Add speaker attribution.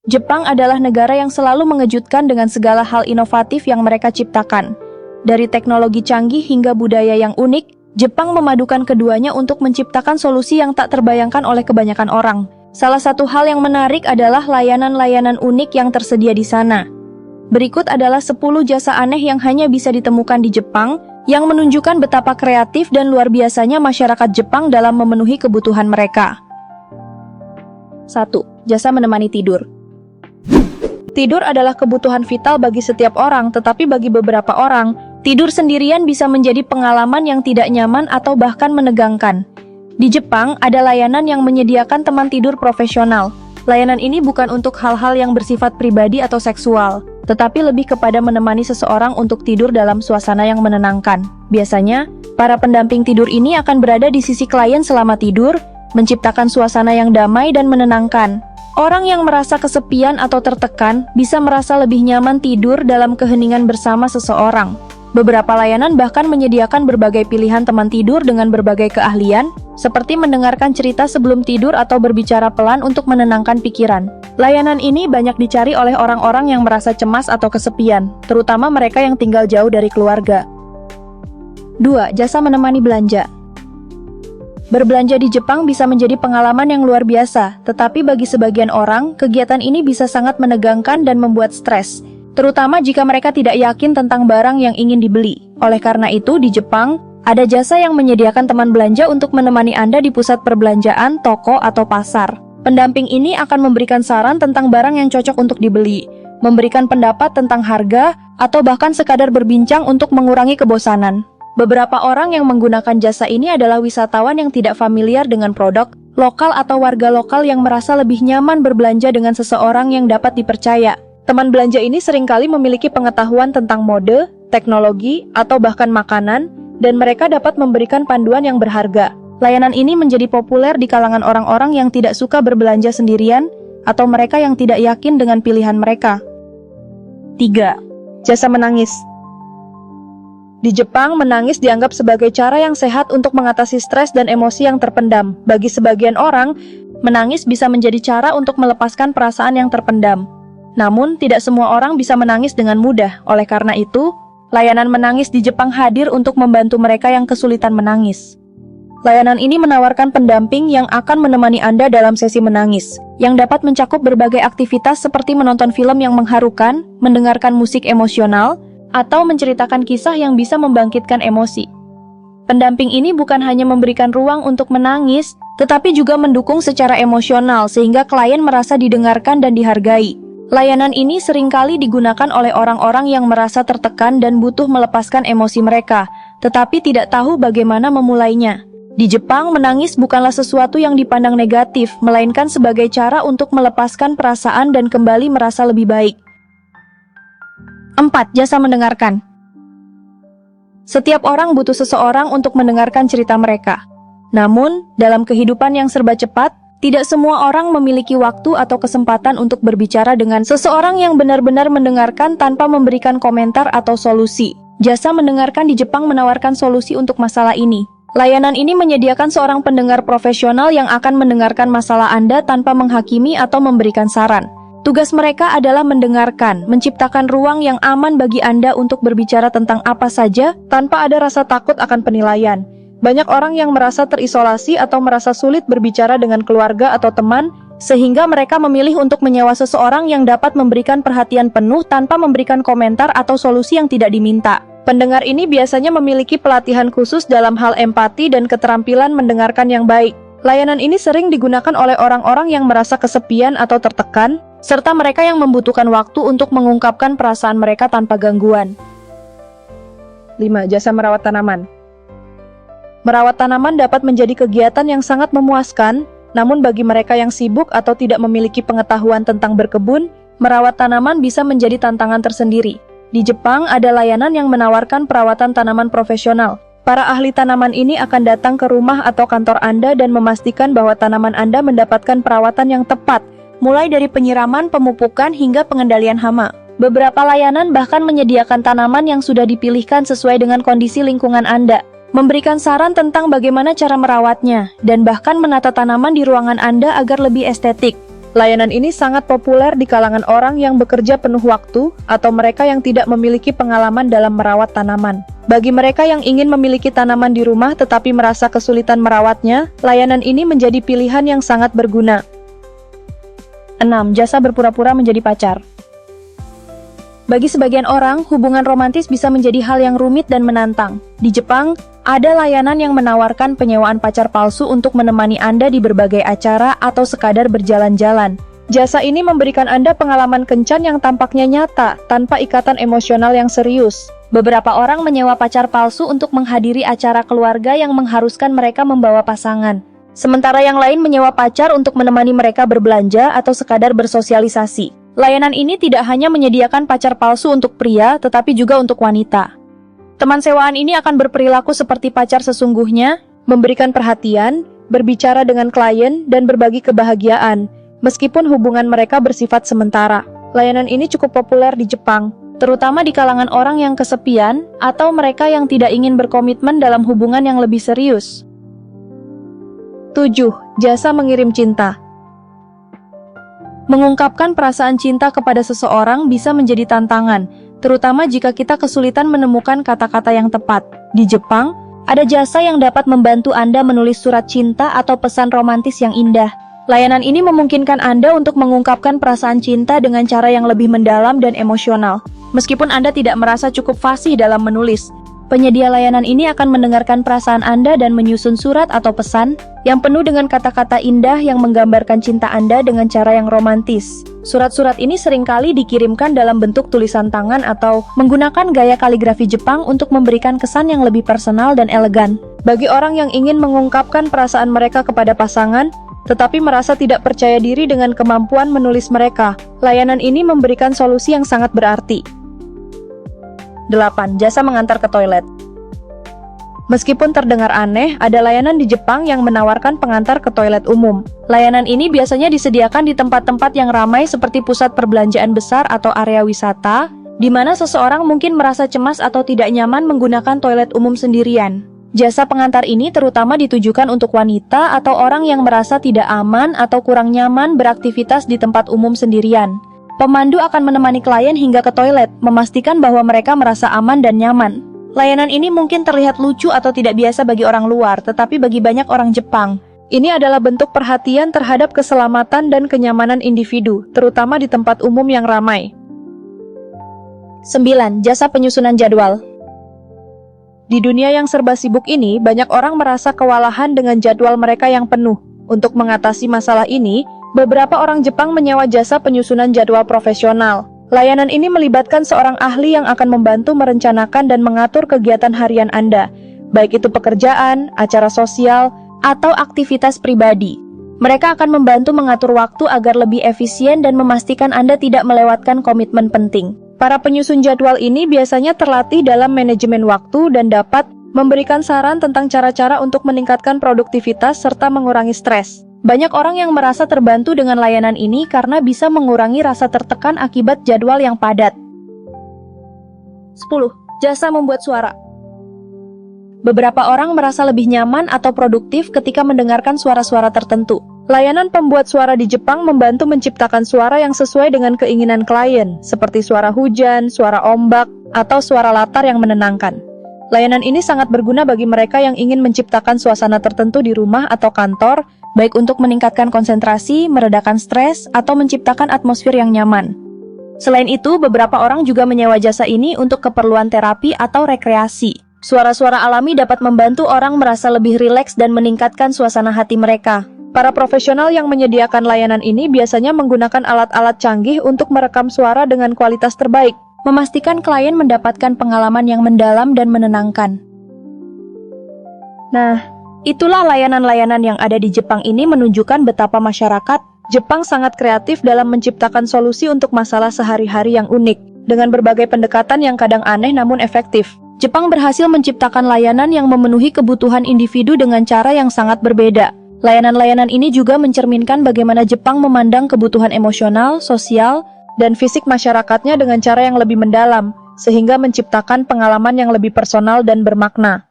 Speaker 1: Jepang adalah negara yang selalu mengejutkan dengan segala hal inovatif yang mereka ciptakan. Dari teknologi canggih hingga budaya yang unik, Jepang memadukan keduanya untuk menciptakan solusi yang tak terbayangkan oleh kebanyakan orang. Salah satu hal yang menarik adalah layanan-layanan unik yang tersedia di sana. Berikut adalah 10 jasa aneh yang hanya bisa ditemukan di Jepang, yang menunjukkan betapa kreatif dan luar biasanya masyarakat Jepang dalam memenuhi kebutuhan mereka. 1. Jasa menemani tidur. Tidur adalah kebutuhan vital bagi setiap orang, tetapi bagi beberapa orang, tidur sendirian bisa menjadi pengalaman yang tidak nyaman atau bahkan menegangkan. Di Jepang, ada layanan yang menyediakan teman tidur profesional. Layanan ini bukan untuk hal-hal yang bersifat pribadi atau seksual, tetapi lebih kepada menemani seseorang untuk tidur dalam suasana yang menenangkan. Biasanya, para pendamping tidur ini akan berada di sisi klien selama tidur, menciptakan suasana yang damai dan menenangkan. Orang yang merasa kesepian atau tertekan bisa merasa lebih nyaman tidur dalam keheningan bersama seseorang. Beberapa layanan bahkan menyediakan berbagai pilihan teman tidur dengan berbagai keahlian, seperti mendengarkan cerita sebelum tidur atau berbicara pelan untuk menenangkan pikiran. Layanan ini banyak dicari oleh orang-orang yang merasa cemas atau kesepian, terutama mereka yang tinggal jauh dari keluarga. 2. Jasa menemani belanja. Berbelanja di Jepang bisa menjadi pengalaman yang luar biasa, tetapi bagi sebagian orang, kegiatan ini bisa sangat menegangkan dan membuat stres, terutama jika mereka tidak yakin tentang barang yang ingin dibeli. Oleh karena itu, di Jepang, ada jasa yang menyediakan teman belanja untuk menemani Anda di pusat perbelanjaan, toko, atau pasar. Pendamping ini akan memberikan saran tentang barang yang cocok untuk dibeli, memberikan pendapat tentang harga, atau bahkan sekadar berbincang untuk mengurangi kebosanan. Beberapa orang yang menggunakan jasa ini adalah wisatawan yang tidak familiar dengan produk lokal atau warga lokal yang merasa lebih nyaman berbelanja dengan seseorang yang dapat dipercaya. Teman belanja ini seringkali memiliki pengetahuan tentang mode, teknologi, atau bahkan makanan, dan mereka dapat memberikan panduan yang berharga. Layanan ini menjadi populer di kalangan orang-orang yang tidak suka berbelanja sendirian, atau mereka yang tidak yakin dengan pilihan mereka. 3. Jasa menangis. Di Jepang, menangis dianggap sebagai cara yang sehat untuk mengatasi stres dan emosi yang terpendam. Bagi sebagian orang, menangis bisa menjadi cara untuk melepaskan perasaan yang terpendam. Namun, tidak semua orang bisa menangis dengan mudah. Oleh karena itu, layanan menangis di Jepang hadir untuk membantu mereka yang kesulitan menangis. Layanan ini menawarkan pendamping yang akan menemani Anda dalam sesi menangis, yang dapat mencakup berbagai aktivitas seperti menonton film yang mengharukan, mendengarkan musik emosional, atau menceritakan kisah yang bisa membangkitkan emosi. Pendamping ini bukan hanya memberikan ruang untuk menangis, tetapi juga mendukung secara emosional sehingga klien merasa didengarkan dan dihargai. Layanan ini seringkali digunakan oleh orang-orang yang merasa tertekan dan butuh melepaskan emosi mereka, tetapi tidak tahu bagaimana memulainya. Di Jepang, menangis bukanlah sesuatu yang dipandang negatif, melainkan sebagai cara untuk melepaskan perasaan dan kembali merasa lebih baik. 4. Jasa mendengarkan. Setiap orang butuh seseorang untuk mendengarkan cerita mereka. Namun, dalam kehidupan yang serba cepat, tidak semua orang memiliki waktu atau kesempatan untuk berbicara dengan seseorang yang benar-benar mendengarkan tanpa memberikan komentar atau solusi. Jasa mendengarkan di Jepang menawarkan solusi untuk masalah ini. Layanan ini menyediakan seorang pendengar profesional yang akan mendengarkan masalah Anda tanpa menghakimi atau memberikan saran. Tugas mereka adalah mendengarkan, menciptakan ruang yang aman bagi Anda untuk berbicara tentang apa saja tanpa ada rasa takut akan penilaian. Banyak orang yang merasa terisolasi atau merasa sulit berbicara dengan keluarga atau teman, sehingga mereka memilih untuk menyewa seseorang yang dapat memberikan perhatian penuh tanpa memberikan komentar atau solusi yang tidak diminta. Pendengar ini biasanya memiliki pelatihan khusus dalam hal empati dan keterampilan mendengarkan yang baik. Layanan ini sering digunakan oleh orang-orang yang merasa kesepian atau tertekan, serta mereka yang membutuhkan waktu untuk mengungkapkan perasaan mereka tanpa gangguan. 5. Jasa merawat tanaman. Merawat tanaman dapat menjadi kegiatan yang sangat memuaskan, namun bagi mereka yang sibuk atau tidak memiliki pengetahuan tentang berkebun, merawat tanaman bisa menjadi tantangan tersendiri. Di Jepang, ada layanan yang menawarkan perawatan tanaman profesional. Para ahli tanaman ini akan datang ke rumah atau kantor Anda dan memastikan bahwa tanaman Anda mendapatkan perawatan yang tepat, mulai dari penyiraman, pemupukan, hingga pengendalian hama. Beberapa layanan bahkan menyediakan tanaman yang sudah dipilihkan sesuai dengan kondisi lingkungan Anda, memberikan saran tentang bagaimana cara merawatnya, dan bahkan menata tanaman di ruangan Anda agar lebih estetik. Layanan ini sangat populer di kalangan orang yang bekerja penuh waktu atau mereka yang tidak memiliki pengalaman dalam merawat tanaman. Bagi mereka yang ingin memiliki tanaman di rumah tetapi merasa kesulitan merawatnya, layanan ini menjadi pilihan yang sangat berguna. 6. Jasa berpura-pura menjadi pacar. Bagi sebagian orang, hubungan romantis bisa menjadi hal yang rumit dan menantang. Di Jepang, ada layanan yang menawarkan penyewaan pacar palsu untuk menemani Anda di berbagai acara atau sekadar berjalan-jalan. Jasa ini memberikan Anda pengalaman kencan yang tampaknya nyata, tanpa ikatan emosional yang serius. Beberapa orang menyewa pacar palsu untuk menghadiri acara keluarga yang mengharuskan mereka membawa pasangan. Sementara yang lain menyewa pacar untuk menemani mereka berbelanja atau sekadar bersosialisasi. Layanan ini tidak hanya menyediakan pacar palsu untuk pria, tetapi juga untuk wanita. Teman sewaan ini akan berperilaku seperti pacar sesungguhnya, memberikan perhatian, berbicara dengan klien, dan berbagi kebahagiaan, meskipun hubungan mereka bersifat sementara. Layanan ini cukup populer di Jepang, terutama di kalangan orang yang kesepian atau mereka yang tidak ingin berkomitmen dalam hubungan yang lebih serius. 7. Jasa mengirim cinta. Mengungkapkan perasaan cinta kepada seseorang bisa menjadi tantangan, terutama jika kita kesulitan menemukan kata-kata yang tepat. Di Jepang, ada jasa yang dapat membantu Anda menulis surat cinta atau pesan romantis yang indah. Layanan ini memungkinkan Anda untuk mengungkapkan perasaan cinta dengan cara yang lebih mendalam dan emosional. Meskipun Anda tidak merasa cukup fasih dalam menulis, penyedia layanan ini akan mendengarkan perasaan Anda dan menyusun surat atau pesan yang penuh dengan kata-kata indah yang menggambarkan cinta Anda dengan cara yang romantis. Surat-surat ini seringkali dikirimkan dalam bentuk tulisan tangan atau menggunakan gaya kaligrafi Jepang untuk memberikan kesan yang lebih personal dan elegan. Bagi orang yang ingin mengungkapkan perasaan mereka kepada pasangan, tetapi merasa tidak percaya diri dengan kemampuan menulis mereka, layanan ini memberikan solusi yang sangat berarti. 8. Jasa mengantar ke toilet. Meskipun terdengar aneh, ada layanan di Jepang yang menawarkan pengantar ke toilet umum. Layanan ini biasanya disediakan di tempat-tempat yang ramai seperti pusat perbelanjaan besar atau area wisata, di mana seseorang mungkin merasa cemas atau tidak nyaman menggunakan toilet umum sendirian. Jasa pengantar ini terutama ditujukan untuk wanita atau orang yang merasa tidak aman atau kurang nyaman beraktivitas di tempat umum sendirian. Pemandu akan menemani klien hingga ke toilet, memastikan bahwa mereka merasa aman dan nyaman. Layanan ini mungkin terlihat lucu atau tidak biasa bagi orang luar, tetapi bagi banyak orang Jepang, ini adalah bentuk perhatian terhadap keselamatan dan kenyamanan individu, terutama di tempat umum yang ramai. 9. Jasa penyusunan jadwal. Di dunia yang serba sibuk ini, banyak orang merasa kewalahan dengan jadwal mereka yang penuh. Untuk mengatasi masalah ini, beberapa orang Jepang menyewa jasa penyusunan jadwal profesional. Layanan ini melibatkan seorang ahli yang akan membantu merencanakan dan mengatur kegiatan harian Anda, baik itu pekerjaan, acara sosial, atau aktivitas pribadi. Mereka akan membantu mengatur waktu agar lebih efisien dan memastikan Anda tidak melewatkan komitmen penting. Para penyusun jadwal ini biasanya terlatih dalam manajemen waktu dan dapat memberikan saran tentang cara-cara untuk meningkatkan produktivitas serta mengurangi stres. Banyak orang yang merasa terbantu dengan layanan ini karena bisa mengurangi rasa tertekan akibat jadwal yang padat. 10. Jasa membuat suara. Beberapa orang merasa lebih nyaman atau produktif ketika mendengarkan suara-suara tertentu. Layanan pembuat suara di Jepang membantu menciptakan suara yang sesuai dengan keinginan klien, seperti suara hujan, suara ombak, atau suara latar yang menenangkan. Layanan ini sangat berguna bagi mereka yang ingin menciptakan suasana tertentu di rumah atau kantor, baik untuk meningkatkan konsentrasi, meredakan stres, atau menciptakan atmosfer yang nyaman. Selain itu, beberapa orang juga menyewa jasa ini untuk keperluan terapi atau rekreasi. Suara-suara alami dapat membantu orang merasa lebih rileks dan meningkatkan suasana hati mereka. Para profesional yang menyediakan layanan ini biasanya menggunakan alat-alat canggih untuk merekam suara dengan kualitas terbaik, memastikan klien mendapatkan pengalaman yang mendalam dan menenangkan. Nah, itulah layanan-layanan yang ada di Jepang ini menunjukkan betapa masyarakat Jepang sangat kreatif dalam menciptakan solusi untuk masalah sehari-hari yang unik. Dengan berbagai pendekatan yang kadang aneh namun efektif, Jepang berhasil menciptakan layanan yang memenuhi kebutuhan individu dengan cara yang sangat berbeda. Layanan-layanan ini juga mencerminkan bagaimana Jepang memandang kebutuhan emosional, sosial, dan fisik masyarakatnya dengan cara yang lebih mendalam, sehingga menciptakan pengalaman yang lebih personal dan bermakna.